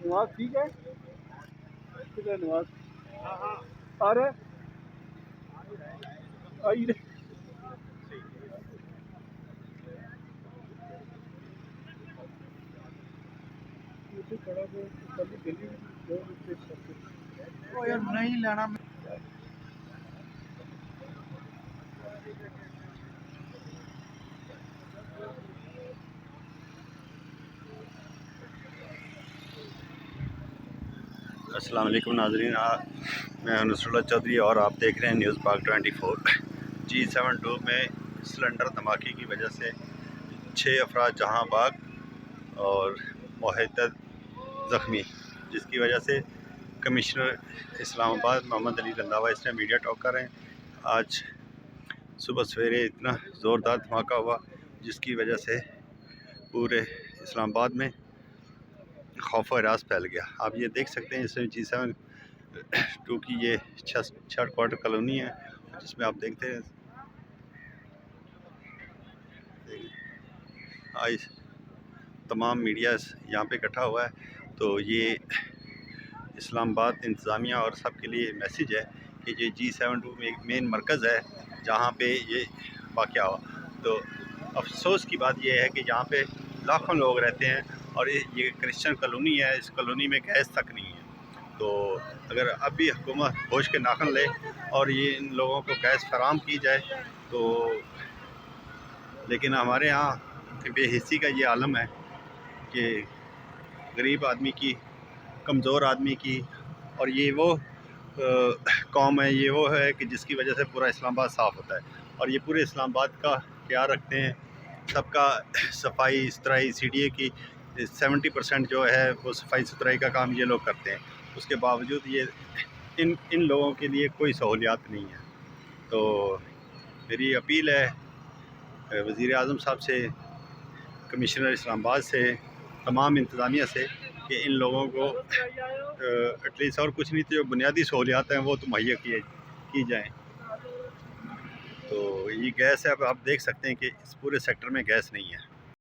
نواز ٹھیک ہے نواز آ رہے آئی رہے نہیں لینا السلام علیکم ناظرین، میں نصر اللہ چودھری اور آپ دیکھ رہے ہیں نیوز پاک 24۔ G72 میں سلنڈر دھماکے کی وجہ سے 6 افراد جہاں باغ اور محدد زخمی، جس کی وجہ سے کمشنر اسلام آباد محمد علی رنداوا اس نے میڈیا ٹاک کر رہے ہیں۔ آج صبح سویرے اتنا زوردار دھماکہ ہوا جس کی وجہ سے پورے اسلام آباد میں خوف و ہراس پھیل گیا۔ آپ یہ دیکھ سکتے ہیں، اس میں G72 کی یہ 6 کوارٹر کالونی ہے، جس میں آپ دیکھتے ہیں آج تمام میڈیا یہاں پہ اکٹھا ہوا ہے۔ تو یہ اسلام آباد انتظامیہ اور سب کے لیے میسیج ہے کہ یہ G72 میں ایک مین مرکز ہے جہاں پہ یہ واقعہ ہوا۔ تو افسوس کی بات یہ ہے کہ یہاں پہ لاکھوں لوگ رہتے ہیں اور یہ کرسچن کالونی ہے، اس کالونی میں گیس تک نہیں ہے۔ تو اگر اب بھی حکومت ہوش کے ناخن لے اور یہ ان لوگوں کو گیس فراہم کی جائے تو، لیکن ہمارے یہاں بے حسی کا یہ عالم ہے کہ غریب آدمی کی، کمزور آدمی کی، اور یہ وہ قوم ہے، یہ وہ ہے کہ جس کی وجہ سے پورا اسلام آباد صاف ہوتا ہے، اور یہ پورے اسلام آباد کا خیال رکھتے ہیں۔ سب کا صفائی ستھرائی CDA کی 70% جو ہے وہ صفائی ستھرائی کا کام یہ لوگ کرتے ہیں۔ اس کے باوجود یہ ان لوگوں کے لیے کوئی سہولیات نہیں ہے۔ تو میری اپیل ہے وزیر اعظم صاحب سے، کمشنر اسلام آباد سے، تمام انتظامیہ سے کہ ان لوگوں کو ایٹ لیسٹ اور کچھ نہیں تو جو بنیادی سہولیات ہیں وہ تو مہیا کی جائیں۔ تو یہ گیس ہے، اب آپ دیکھ سکتے ہیں کہ اس پورے سیکٹر میں گیس نہیں ہے۔